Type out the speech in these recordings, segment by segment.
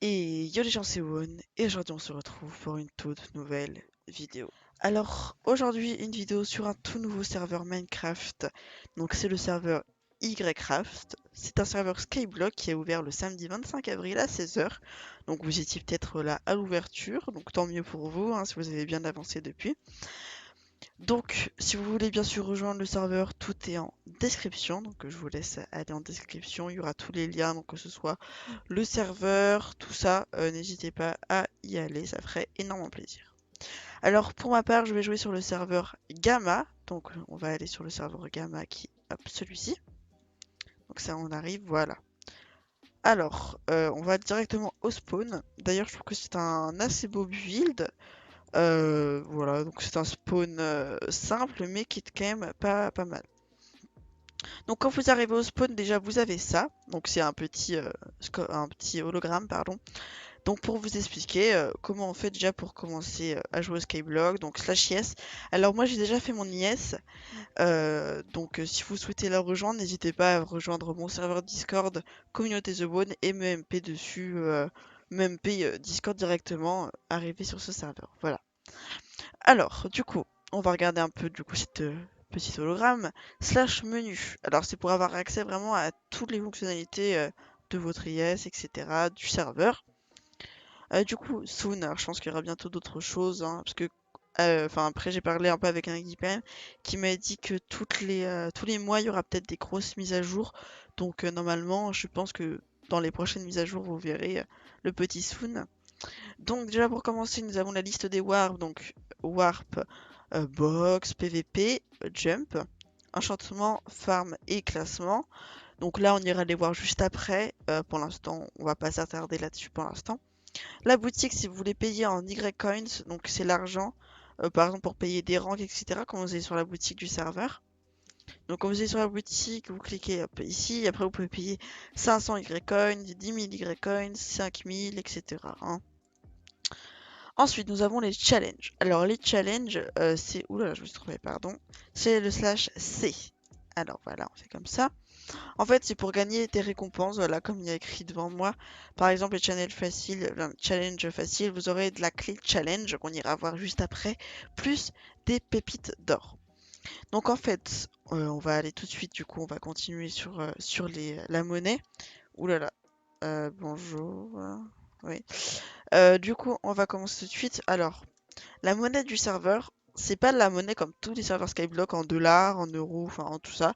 Et yo les gens, c'est Won, et aujourd'hui on se retrouve pour une toute nouvelle vidéo. Alors aujourd'hui une vidéo sur un tout nouveau serveur Minecraft, donc c'est le serveur YCraft, c'est un serveur Skyblock qui est ouvert le samedi 25 avril à 16 h, donc vous étiez peut-être là à l'ouverture, donc tant mieux pour vous hein, si vous avez bien avancé depuis. Donc, si vous voulez bien sûr rejoindre le serveur, tout est en description. Donc, je vous laisse aller en description. Il y aura tous les liens, donc que ce soit le serveur, tout ça. N'hésitez pas à y aller, ça ferait énormément plaisir. Alors, pour ma part, je vais jouer sur le serveur Gamma. Donc, on va aller sur le serveur Gamma qui est hop, celui-ci. Donc, ça, on arrive, voilà. Alors, on va directement au spawn. D'ailleurs, je trouve que c'est un assez beau build. Voilà, donc c'est un spawn simple, mais qui est quand même pas mal. Donc quand vous arrivez au spawn, déjà vous avez ça. Donc c'est un petit hologramme, pardon. Donc pour vous expliquer comment on fait déjà pour commencer à jouer au Skyblock, donc slash yes. Alors moi j'ai déjà fait mon IS, donc si vous souhaitez la rejoindre, n'hésitez pas à rejoindre mon serveur Discord, communauté The Bone et me MP dessus, me MP Discord directement, arriver sur ce serveur. Voilà. Alors, du coup, on va regarder un peu du coup cette petite hologramme slash menu. Alors, c'est pour avoir accès vraiment à toutes les fonctionnalités de votre IS, etc., du serveur. Du coup, soon, alors je pense qu'il y aura bientôt d'autres choses, hein, parce que enfin après j'ai parlé un peu avec un Guipen qui m'a dit que tous les mois il y aura peut-être des grosses mises à jour. Donc normalement, je pense que dans les prochaines mises à jour, vous verrez le petit soon. Donc déjà pour commencer, nous avons la liste des warps, donc warp, box, PVP, jump, enchantement, farm et classement. Donc là on ira les voir juste après, pour l'instant on va pas s'attarder là-dessus pour l'instant. La boutique, si vous voulez payer en Y-Coins, donc c'est l'argent, par exemple pour payer des rangs, etc. Quand vous allez sur la boutique du serveur. Donc quand vous allez sur la boutique, vous cliquez hop, ici, et après vous pouvez payer 500 Y-Coins, 10 000 Y-Coins, 5000, etc. hein. Ensuite, nous avons les challenges. Alors, les challenges, c'est... Ouh là là, je me suis trompée, pardon. C'est le slash C. Alors, voilà, on fait comme ça. En fait, c'est pour gagner des récompenses, voilà, comme il y a écrit devant moi. Par exemple, les challenge facile, vous aurez de la clé challenge qu'on ira voir juste après, plus des pépites d'or. Donc, en fait, on va aller tout de suite, du coup, on va continuer sur la monnaie. Ouh là là, bonjour. Oui. Du coup, on va commencer tout de suite. Alors, la monnaie du serveur, c'est pas la monnaie comme tous les serveurs Skyblock en dollars, en euros, enfin en tout ça.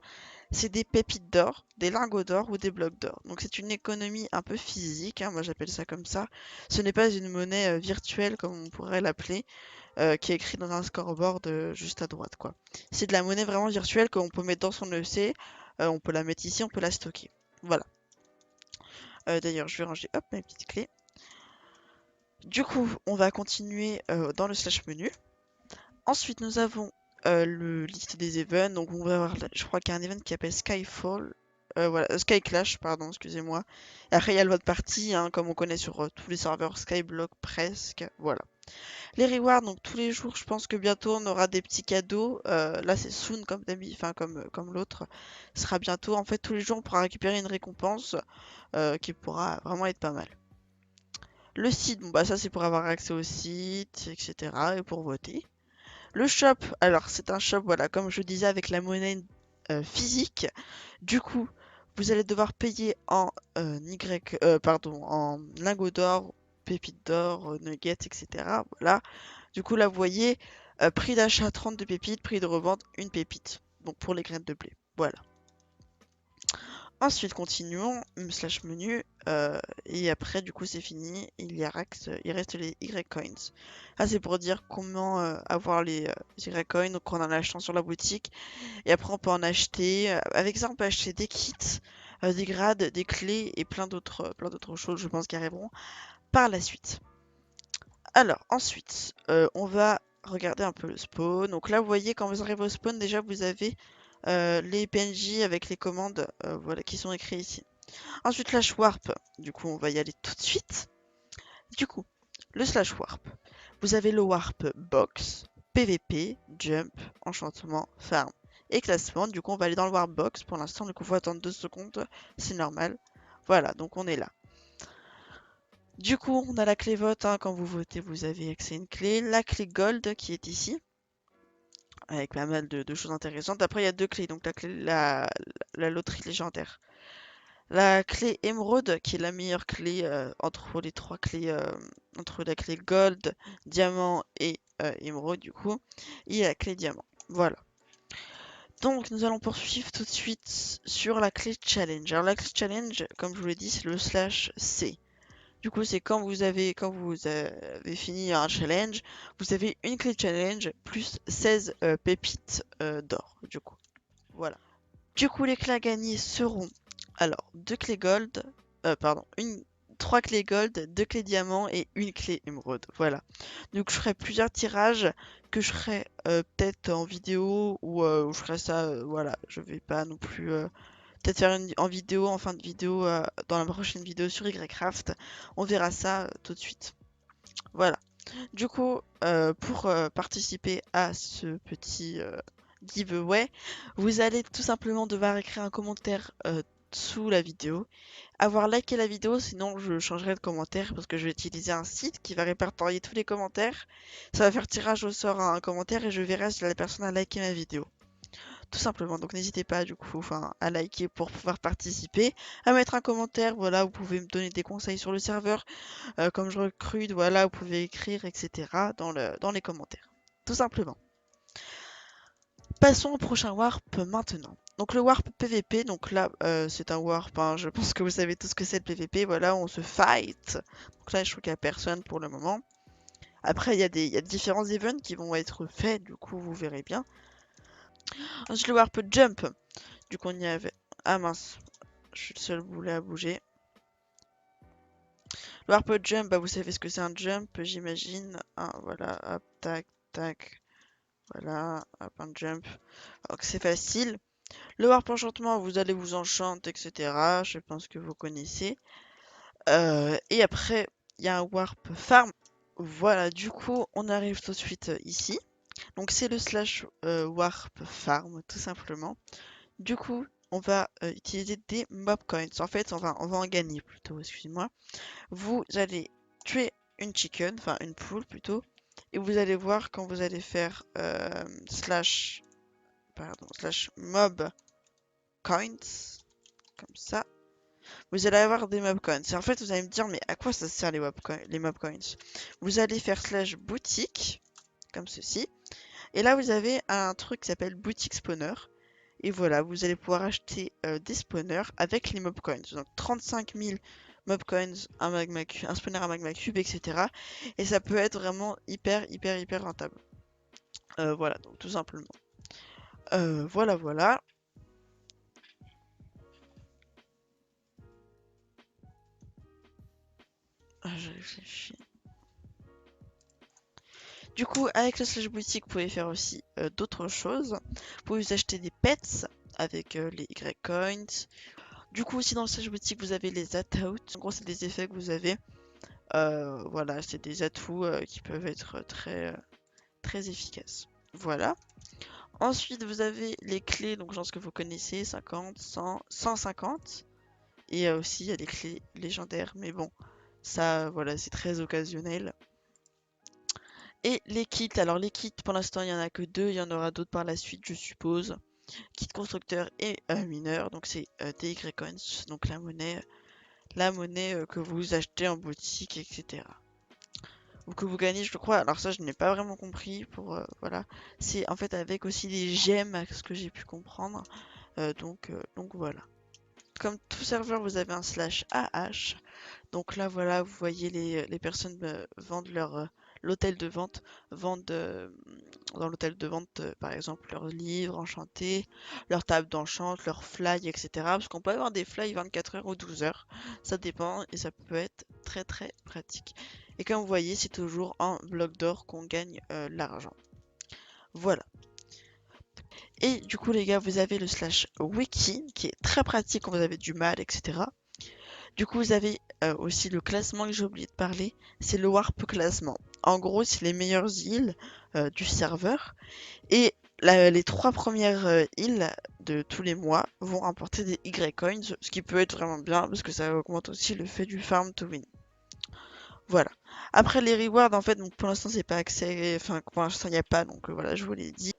C'est des pépites d'or, des lingots d'or ou des blocs d'or. Donc c'est une économie un peu physique, hein, moi j'appelle ça comme ça. Ce n'est pas une monnaie virtuelle comme on pourrait l'appeler, qui est écrit dans un scoreboard juste à droite, quoi. C'est de la monnaie vraiment virtuelle qu'on peut mettre dans son EC, on peut la mettre ici, on peut la stocker. Voilà. D'ailleurs, je vais ranger hop mes petites clés. Du coup, on va continuer dans le slash menu. Ensuite, nous avons le liste des events. Donc, on va avoir, je crois qu'il y a un event qui s'appelle Skyfall. Voilà, Sky Clash, pardon, excusez-moi. Et après, il y a le vote party, hein, comme on connaît sur tous les serveurs Skyblock presque. Voilà. Les rewards, donc tous les jours, je pense que bientôt on aura des petits cadeaux. Là, c'est soon comme enfin comme l'autre. Ce sera bientôt. En fait, tous les jours, on pourra récupérer une récompense qui pourra vraiment être pas mal. Le site, bon, bah ça c'est pour avoir accès au site, etc. et pour voter. Le shop, alors c'est un shop, voilà, comme je disais, avec la monnaie physique. Du coup, vous allez devoir payer en pardon, en lingots d'or, pépites d'or, nuggets, etc. Voilà. Du coup, là, vous voyez, prix d'achat 32 pépites, prix de revente 1 pépite. Donc pour les graines de blé. Voilà. Ensuite, continuons, slash menu, et après, du coup, c'est fini. Il reste les Y-Coins. Ah, c'est pour dire comment avoir les Y-Coins, donc en en achetant sur la boutique. Et après, on peut en acheter. Avec ça, on peut acheter des kits, des grades, des clés et plein d'autres choses, je pense, qui arriveront par la suite. Alors, ensuite, on va regarder un peu le spawn. Donc là, vous voyez, quand vous arrivez au spawn, déjà, vous avez les PNJ avec les commandes voilà, qui sont écrites ici. Ensuite, slash warp. Du coup, on va y aller tout de suite. Du coup, le slash warp. Vous avez le warp box, PVP, jump, enchantement, farm et classement. Du coup, on va aller dans le warp box. Pour l'instant, donc on faut attendre 2 secondes. C'est normal. Voilà, donc on est là. Du coup, on a la clé vote, hein, quand vous votez, vous avez accès à une clé. La clé gold qui est ici, avec pas mal de choses intéressantes. Après, il y a deux clés, donc la loterie légendaire. La clé émeraude, qui est la meilleure clé entre les trois clés, entre la clé gold, diamant et émeraude, du coup, et la clé diamant. Voilà. Donc, nous allons poursuivre tout de suite sur la clé challenge. Alors, la clé challenge, comme je vous l'ai dit, c'est le /C. Du coup, c'est quand vous avez fini un challenge, vous avez une clé challenge plus 16 pépites d'or, du coup. Voilà. Du coup, les clés à gagner seront, alors, deux clés gold, pardon, trois clés gold, deux clés diamant et une clé émeraude. Voilà. Donc, je ferai plusieurs tirages que je ferai peut-être en vidéo ou je ferai ça, voilà. Je vais pas non plus peut-être faire en vidéo, en fin de vidéo, dans la prochaine vidéo sur YCraft. On verra ça tout de suite. Voilà. Du coup, pour participer à ce petit giveaway, vous allez tout simplement devoir écrire un commentaire sous la vidéo, avoir liké la vidéo, sinon je changerai de commentaire parce que je vais utiliser un site qui va répertorier tous les commentaires. Ça va faire tirage au sort à un commentaire et je verrai si la personne a liké ma vidéo. Tout simplement, donc n'hésitez pas du coup à liker pour pouvoir participer, à mettre un commentaire, voilà, vous pouvez me donner des conseils sur le serveur, comme je recrute, voilà, vous pouvez écrire, etc. dans les commentaires. Tout simplement. Passons au prochain warp maintenant. Donc le warp PVP, donc là c'est un warp, hein, je pense que vous savez tout ce que c'est le PVP, voilà, on se fight. Donc là je trouve qu'il n'y a personne pour le moment. Après il y a différents events qui vont être faits, du coup vous verrez bien. Ensuite le warp jump, du coup on y avait... Ah mince, je suis le seul boulet à bouger. Le warp jump, bah vous savez ce que c'est un jump, j'imagine. Ah, voilà, hop, tac, tac. Voilà, hop, un jump. Donc c'est facile. Le warp enchantement, vous allez vous enchanter, etc. Je pense que vous connaissez. Et après, il y a un warp farm. Voilà, du coup, on arrive tout de suite ici. Donc c'est le /warp farm, tout simplement. Du coup, on va utiliser des mob coins. En fait, on va en gagner plutôt, excusez-moi. Vous allez tuer une chicken, enfin une poule plutôt, et vous allez voir quand vous allez faire slash mob coins, comme ça, vous allez avoir des mob coins. Et en fait, vous allez me dire, mais à quoi ça sert les mob coins? Vous allez faire slash boutique, comme ceci, et là vous avez un truc qui s'appelle boutique spawner. Et voilà, vous allez pouvoir acheter des spawners avec les mob coins. Donc 35 000 mob coins, un spawner à magma cube, etc. Et ça peut être vraiment hyper rentable. Voilà, donc tout simplement. Voilà. Ah, je réfléchis. Du coup, avec le slash boutique, vous pouvez faire aussi d'autres choses. Vous pouvez vous acheter des pets avec les Y coins. Du coup, aussi dans le slash boutique, vous avez les atouts. En gros, c'est des effets que vous avez. Voilà, c'est des atouts qui peuvent être très efficaces. Voilà. Ensuite, vous avez les clés, donc je pense que vous connaissez, 50, 100, 150. Et aussi, il y a les clés légendaires, mais bon, ça, voilà, c'est très occasionnel. Et les kits, alors les kits, pour l'instant, il n'y en a que deux, il y en aura d'autres par la suite, je suppose. Kit constructeur et mineur, donc c'est des Y-Coins, donc la monnaie que vous achetez en boutique, etc. Ou que vous gagnez, je crois. Alors ça, je n'ai pas vraiment compris. Voilà, c'est en fait avec aussi des gemmes, à ce que j'ai pu comprendre. Donc voilà. Comme tout serveur, vous avez un /AH. Donc là, voilà, vous voyez les personnes vendent l'hôtel de vente, vendent dans l'hôtel de vente, par exemple, leurs livres enchantés, leurs tables d'enchant, leurs fly, etc. Parce qu'on peut avoir des fly 24 heures ou 12 heures. Ça dépend et ça peut être très pratique. Et comme vous voyez, c'est toujours en bloc d'or qu'on gagne l'argent. Voilà. Et du coup, les gars, vous avez le /wiki qui est très pratique quand vous avez du mal, etc. Du coup, vous avez aussi le classement que j'ai oublié de parler, c'est le warp classement. En gros, c'est les meilleures îles du serveur. Et les trois premières îles de tous les mois vont rapporter des Y-Coins, ce qui peut être vraiment bien parce que ça augmente aussi le fait du farm to win. Voilà. Après les rewards, en fait, donc pour l'instant c'est pas accès, enfin pour l'instant il n'y a pas, donc voilà, je vous l'ai dit.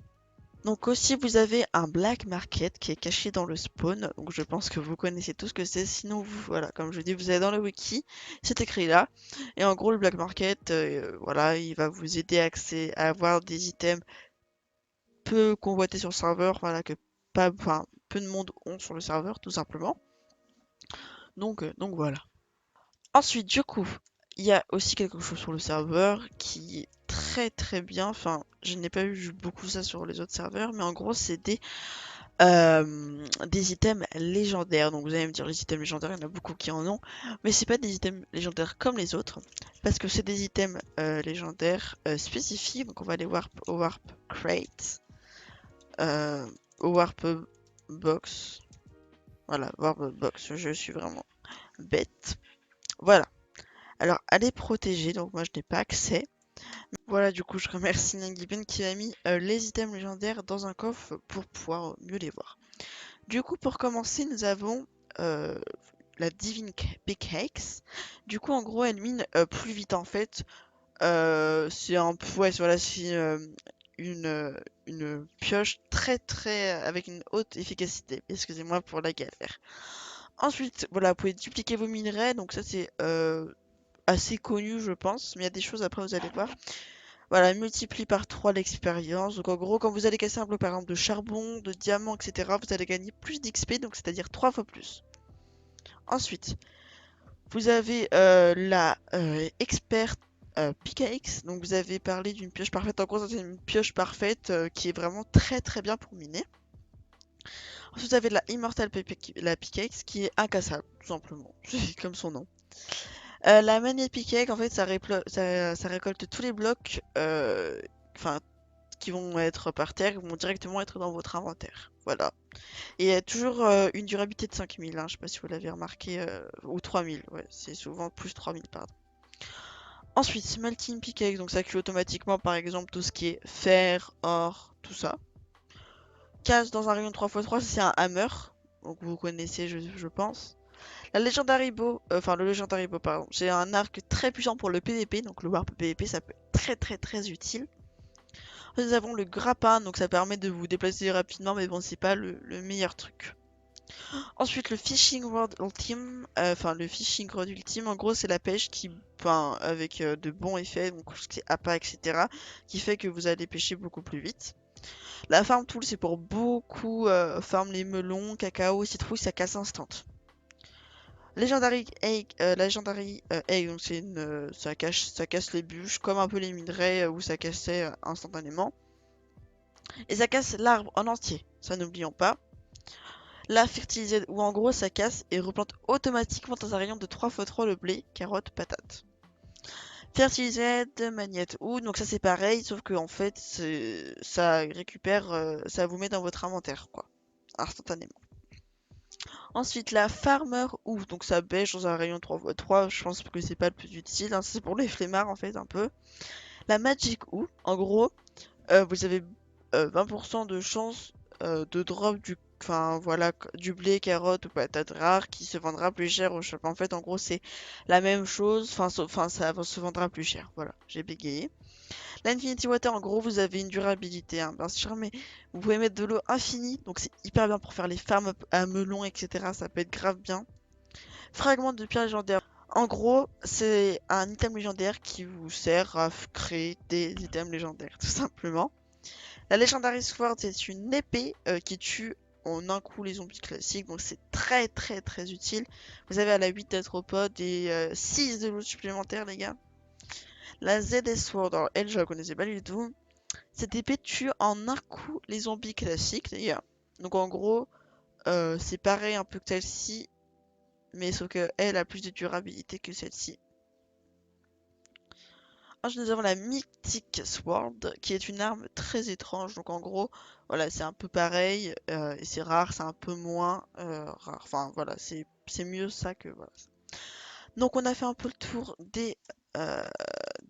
Donc aussi vous avez un black market qui est caché dans le spawn, donc je pense que vous connaissez tout ce que c'est, sinon vous, voilà, comme je dis, vous allez dans le wiki, c'est écrit là, et en gros le black market, voilà, il va vous aider à avoir des items peu convoités sur le serveur, voilà, que pas, enfin, peu de monde ont sur le serveur, tout simplement. Donc voilà. Ensuite, du coup, il y a aussi quelque chose sur le serveur qui est très très bien. Enfin, je n'ai pas eu beaucoup ça sur les autres serveurs, mais en gros, c'est des items légendaires. Donc vous allez me dire, les items légendaires, il y en a beaucoup qui en ont, mais c'est pas des items légendaires comme les autres, parce que c'est des items légendaires spécifiques. Donc on va aller voir au Warp Crate, euh, au Warp Box. Voilà, Warp Box, je suis vraiment bête. Voilà. Alors, elle est protégée, donc moi je n'ai pas accès. Voilà, du coup, je remercie Nangiben qui m'a mis les items légendaires dans un coffre pour pouvoir mieux les voir. Du coup, pour commencer, nous avons euh, la Divine Pickaxe. Du coup, en gros, elle mine plus vite en fait. C'est un ouais, voilà, c'est une pioche très très avec une haute efficacité. Excusez-moi pour la galère. Ensuite, voilà, vous pouvez dupliquer vos minerais, donc ça c'est assez connu, je pense, mais il y a des choses après, vous allez voir. Voilà, multiplie par 3 l'expérience. Donc en gros, quand vous allez casser un bloc par exemple de charbon, de diamant, etc., vous allez gagner plus d'XP, donc c'est-à-dire 3 fois plus. Ensuite, vous avez la expert pickaxe. Donc vous avez parlé d'une pioche parfaite. En gros, c'est une pioche parfaite qui est vraiment très très bien pour miner. Ensuite, vous avez la immortal la pickaxe qui est incassable, tout simplement, comme son nom. La Mania Pickaxe, en fait, ça récolte tous les blocs enfin, qui vont être par terre, qui vont directement être dans votre inventaire. Voilà. Et il y a toujours une durabilité de 5000, hein, je sais pas si vous l'avez remarqué, ou 3000, ouais, c'est souvent plus 3000, pardon. Ensuite, Smelting Pickaxe, donc ça cuit automatiquement par exemple tout ce qui est fer, or, tout ça. Casse dans un rayon de 3x3, c'est un hammer, donc vous connaissez, je pense. La Legendary Bow, enfin le Legendary Bow, pardon, c'est un arc très puissant pour le PVP, donc le Warp PVP, ça peut être très très très utile. Nous avons le grappin, donc ça permet de vous déplacer rapidement, mais bon, c'est pas le meilleur truc. Ensuite, le Fishing Rod Ultime, enfin le Fishing Rod Ultime, en gros, c'est la pêche qui, enfin, avec de bons effets, donc c'est appât, etc., qui fait que vous allez pêcher beaucoup plus vite. La Farm Tool, c'est pour beaucoup farm les melons, cacao, citrouille, ça casse instant. Legendary Egg, donc c'est une, ça casse les bûches, comme un peu les minerais où ça cassait instantanément. Et ça casse l'arbre en entier, ça n'oublions pas. La fertilisée, où en gros ça casse et replante automatiquement dans un rayon de 3x3 le blé, carotte, patate. Fertilisée de magnète ou, donc ça c'est pareil, sauf que en fait ça récupère, ça vous met dans votre inventaire, quoi, instantanément. Ensuite, la Farmer ou, donc ça bêche dans un rayon 3x3, je pense que c'est pas le plus utile, hein, c'est pour les flemmards en fait, un peu. La Magic ou, en gros, vous avez 20% de chance de drop enfin voilà, du blé, carotte ou patate rare qui se vendra plus cher au shop. En fait, en gros, c'est la même chose, enfin ça se vendra plus cher. Voilà, j'ai bégayé. L'Infinity Water, en gros, vous avez une durabilité, hein, bien sûr, mais vous pouvez mettre de l'eau infinie, donc c'est hyper bien pour faire les farms à melons, etc. Ça peut être grave bien. Fragment de pierre légendaire. En gros, c'est un item légendaire qui vous sert à créer des items légendaires, tout simplement. La Legendary Sword, c'est une épée qui tue en un coup les zombies classiques, donc c'est très très très utile. Vous avez à la 8 d'arthropodes et 6 de loot supplémentaire, les gars. La ZS Sword, alors elle, je la connaissais pas du tout. Cette épée tue en un coup les zombies classiques, les gars. Donc en gros, c'est pareil un peu que celle-ci, mais sauf qu'elle a plus de durabilité que celle-ci. Ensuite, nous avons la Mythic Sword, qui est une arme très étrange. Donc en gros, voilà, c'est un peu pareil, et c'est rare, c'est un peu moins rare. Enfin voilà, c'est mieux ça que voilà. Donc on a fait un peu le tour euh,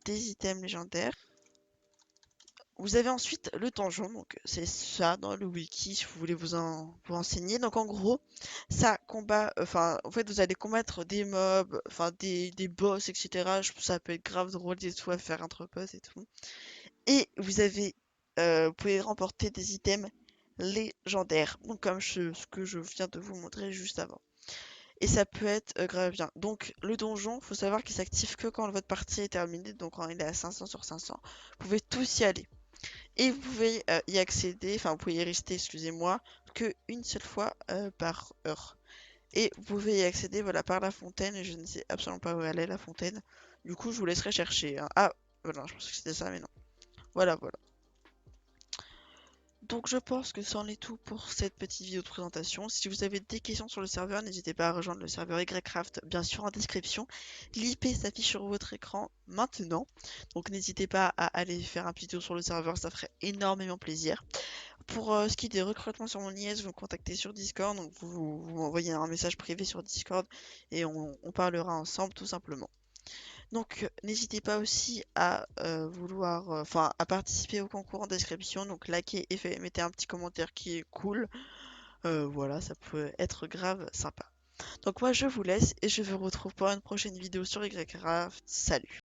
des items légendaires. Vous avez ensuite le donjon, donc c'est ça dans le wiki si vous voulez vous enseigner. Donc en gros, ça combat, enfin en fait vous allez combattre des mobs, enfin des boss, etc. Ça peut être grave drôle et tout à faire entre boss et tout. Et vous pouvez remporter des items légendaires, donc comme ce que je viens de vous montrer juste avant. Et ça peut être grave bien. Donc le donjon, faut savoir qu'il s'active que quand votre partie est terminée, donc quand il est à 500 sur 500. Vous pouvez tous y aller. Et vous pouvez y accéder, enfin vous pouvez y rester, excusez-moi, que une seule fois par heure. Et vous pouvez y accéder voilà, par la fontaine, et je ne sais absolument pas où elle est la fontaine. Du coup, je vous laisserai chercher, hein. Ah, voilà, je pensais que c'était ça, mais non. Voilà, voilà. Donc je pense que c'en est tout pour cette petite vidéo de présentation. Si vous avez des questions sur le serveur, n'hésitez pas à rejoindre le serveur YCraft, bien sûr en description. L'IP s'affiche sur votre écran maintenant. Donc n'hésitez pas à aller faire un petit tour sur le serveur, ça ferait énormément plaisir. Pour ce qui est des recrutements sur mon IS, vous me contactez sur Discord, donc vous m'envoyez un message privé sur Discord et on parlera ensemble tout simplement. Donc n'hésitez pas aussi à enfin à participer au concours en description, donc likez et mettez un petit commentaire qui est cool. Voilà, ça peut être grave sympa. Donc moi je vous laisse et je vous retrouve pour une prochaine vidéo sur YCraft. Salut!